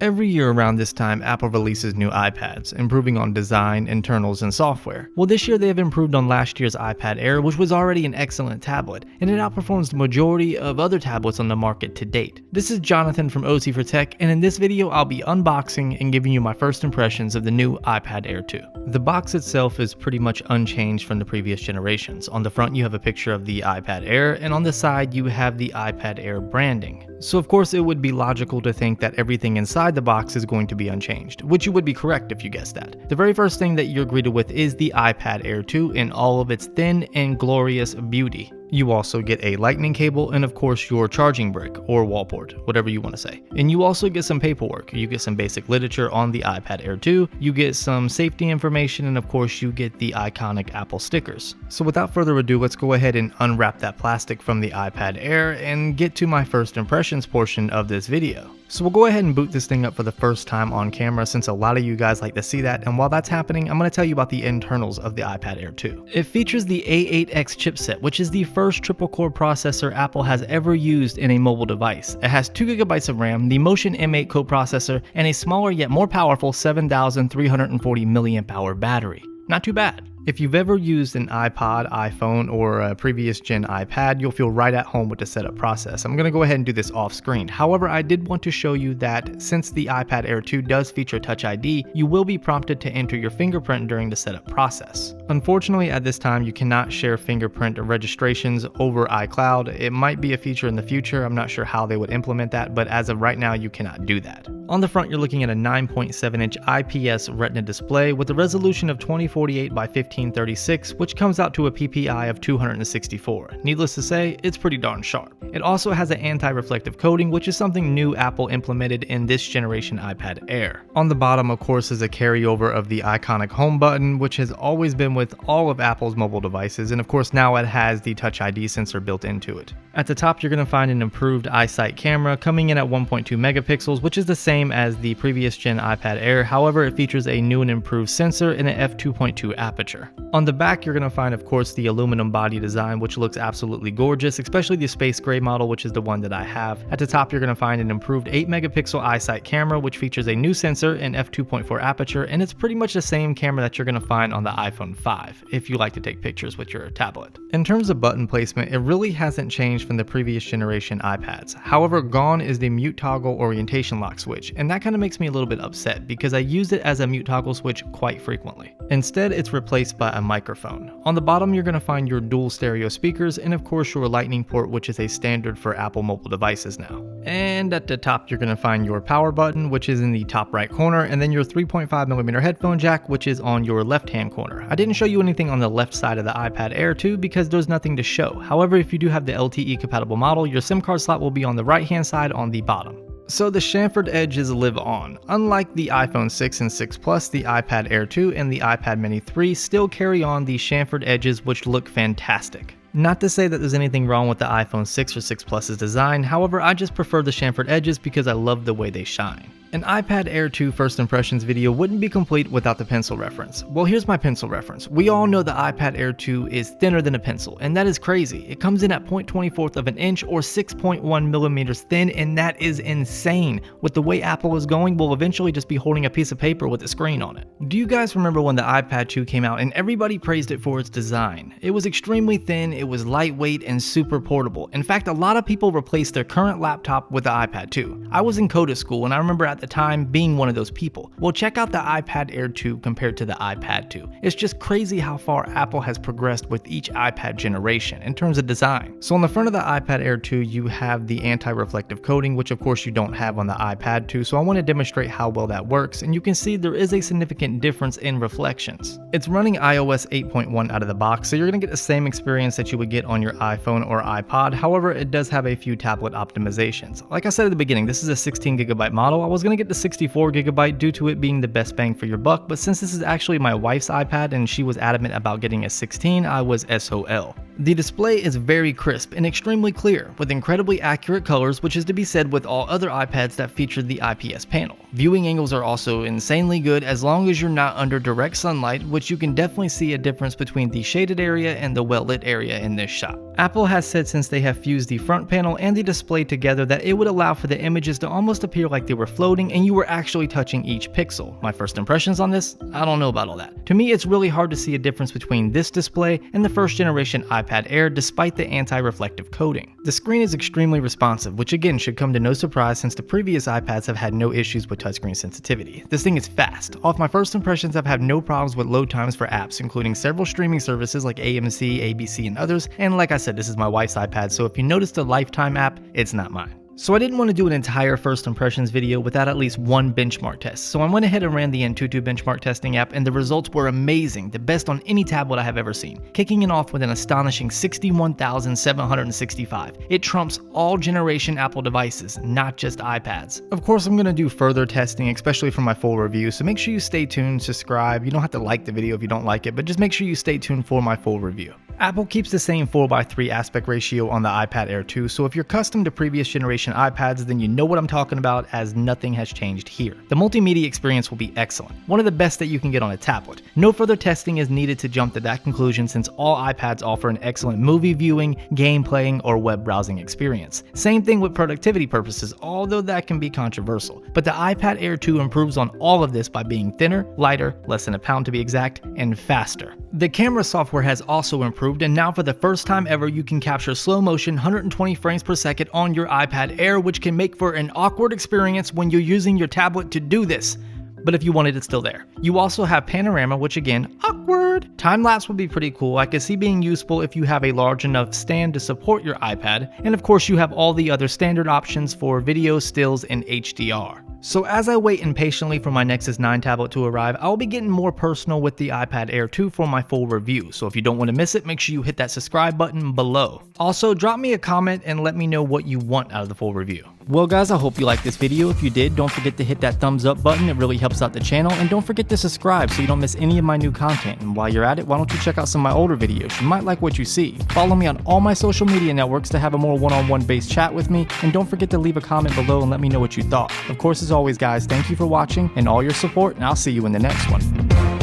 Every year around this time, Apple releases new iPads, improving on design, internals, and software. Well, this year they have improved on last year's iPad Air, which was already an excellent tablet, and it outperforms the majority of other tablets on the market to date. This is Jonathan from OC for Tech, and in this video I'll be unboxing and giving you my first impressions of the new iPad Air 2. The box itself is pretty much unchanged from the previous generations. On the front you have a picture of the iPad Air, and on the side you have the iPad Air branding. So of course it would be logical to think that everything inside the box is going to be unchanged, which you would be correct if you guessed that. The very first thing that you're greeted with is the iPad Air 2 in all of its thin and glorious beauty. You also get a lightning cable and of course your charging brick or wall port, whatever you want to say. And you also get some paperwork. You get some basic literature on the iPad Air 2, you get some safety information, and of course you get the iconic Apple stickers. So without further ado, let's go ahead and unwrap that plastic from the iPad Air and get to my first impressions portion of this video. So we'll go ahead and boot this thing up for the first time on camera since a lot of you guys like to see that, and while that's happening, I'm going to tell you about the internals of the iPad Air 2. It features the A8X chipset, which is the first triple core processor Apple has ever used in a mobile device. It has 2GB of RAM, the Motion M8 coprocessor, and a smaller yet more powerful 7,340 mAh battery. Not too bad. If you've ever used an iPod, iPhone, or a previous gen iPad, you'll feel right at home with the setup process. I'm going to go ahead and do this off screen. However, I did want to show you that since the iPad Air 2 does feature Touch ID, you will be prompted to enter your fingerprint during the setup process. Unfortunately, at this time, you cannot share fingerprint registrations over iCloud. It might be a feature in the future. I'm not sure how they would implement that, but as of right now, you cannot do that. On the front, you're looking at a 9.7-inch IPS retina display with a resolution of 2048 by 1536, which comes out to a PPI of 264. Needless to say, it's pretty darn sharp. It also has an anti-reflective coating, which is something new Apple implemented in this generation iPad Air. On the bottom, of course, is a carryover of the iconic home button, which has always been with all of Apple's mobile devices, and of course now it has the Touch ID sensor built into it. At the top, you're going to find an improved iSight camera coming in at 1.2 megapixels, which is the same as the previous gen iPad Air. However, it features a new and improved sensor and an f2.2 aperture. On the back, you're going to find, of course, the aluminum body design, which looks absolutely gorgeous, especially the space gray model, which is the one that I have. At the top, you're going to find an improved 8 megapixel iSight camera, which features a new sensor and f2.4 aperture, and it's pretty much the same camera that you're going to find on the iPhone 5, if you like to take pictures with your tablet. In terms of button placement, it really hasn't changed from the previous generation iPads. However, gone is the mute toggle orientation lock switch, and that kind of makes me a little bit upset because I used it as a mute toggle switch quite frequently. Instead, it's replaced by a microphone. On the bottom, you're going to find your dual stereo speakers and of course your lightning port, which is a standard for Apple mobile devices now. And at the top, you're going to find your power button, which is in the top right corner, and then your 3.5mm headphone jack, which is on your left hand corner. I didn't show you anything on the left side of the iPad Air 2 because there's nothing to show. However, if you do have the LTE compatible model, your SIM card slot will be on the right hand side on the bottom. So the chamfered edges live on. Unlike the iPhone 6 and 6 Plus, the iPad Air 2 and the iPad Mini 3 still carry on the chamfered edges, which look fantastic. Not to say that there's anything wrong with the iPhone 6 or 6 Plus's design, however, I just prefer the chamfered edges because I love the way they shine. An iPad Air 2 first impressions video wouldn't be complete without the pencil reference. Well, here's my pencil reference. We all know the iPad Air 2 is thinner than a pencil, and that is crazy. It comes in at 0.24 of an inch or 6.1 millimeters thin, and that is insane. With the way Apple is going, we'll eventually just be holding a piece of paper with a screen on it. Do you guys remember when the iPad 2 came out and everybody praised it for its design? It was extremely thin, it was lightweight, and super portable. In fact, a lot of people replaced their current laptop with the iPad 2. I was in Coda school, and I remember at the time being one of those people. Well, check out the iPad Air 2 compared to the iPad 2. It's just crazy how far Apple has progressed with each iPad generation in terms of design. So on the front of the iPad Air 2, you have the anti-reflective coating, which of course you don't have on the iPad 2, so I want to demonstrate how well that works, and you can see there is a significant difference in reflections. It's running iOS 8.1 out of the box, so you're going to get the same experience that you would get on your iPhone or iPod. However, it does have a few tablet optimizations. Like I said at the beginning, this is a 16GB model. I was going to get the 64GB due to it being the best bang for your buck, but since this is actually my wife's iPad and she was adamant about getting a 16, I was SOL. The display is very crisp and extremely clear, with incredibly accurate colors, which is to be said with all other iPads that feature the IPS panel. Viewing angles are also insanely good as long as you're not under direct sunlight, which you can definitely see a difference between the shaded area and the well-lit area in this shot. Apple has said since they have fused the front panel and the display together that it would allow for the images to almost appear like they were floating and you were actually touching each pixel. My first impressions on this? I don't know about all that. To me, it's really hard to see a difference between this display and the first generation iPad Air despite the anti-reflective coating. The screen is extremely responsive, which again should come to no surprise since the previous iPads have had no issues with touchscreen sensitivity. This thing is fast. Off my first impressions, I've had no problems with load times for apps, including several streaming services like AMC, ABC, and others, and like I said, this is my wife's iPad, so if you noticed a Lifetime app, it's not mine. So I didn't want to do an entire first impressions video without at least one benchmark test, so I went ahead and ran the Antutu benchmark testing app and the results were amazing, the best on any tablet I have ever seen, kicking it off with an astonishing 61,765. It trumps all generation Apple devices, not just iPads. Of course I'm going to do further testing, especially for my full review, so make sure you stay tuned, subscribe. You don't have to like the video if you don't like it, but just make sure you stay tuned for my full review. Apple keeps the same 4:3 aspect ratio on the iPad Air 2, so if you're accustomed to previous generation iPads, then you know what I'm talking about, as nothing has changed here. The multimedia experience will be excellent, one of the best that you can get on a tablet. No further testing is needed to jump to that conclusion since all iPads offer an excellent movie viewing, game playing, or web browsing experience. Same thing with productivity purposes, although that can be controversial. But the iPad Air 2 improves on all of this by being thinner, lighter, less than a pound to be exact, and faster. The camera software has also improved, and now for the first time ever you can capture slow motion 120 frames per second on your iPad Air, which can make for an awkward experience when you're using your tablet to do this. But if you wanted, it's still there. You also have panorama, which again, awkward. Time-lapse would be pretty cool. I could see being useful if you have a large enough stand to support your iPad. And of course you have all the other standard options for video, stills, and HDR. So as I wait impatiently for my Nexus 9 tablet to arrive, I will be getting more personal with the iPad Air 2 for my full review. So if you don't want to miss it, make sure you hit that subscribe button below. Also, drop me a comment and let me know what you want out of the full review. Well guys, I hope you liked this video. If you did, don't forget to hit that thumbs up button. It really helps out the channel. And don't forget to subscribe so you don't miss any of my new content. And while you're at it, why don't you check out some of my older videos? You might like what you see. Follow me on all my social media networks to have a more one-on-one based chat with me. And don't forget to leave a comment below and let me know what you thought. Of course, as always guys, thank you for watching and all your support, and I'll see you in the next one.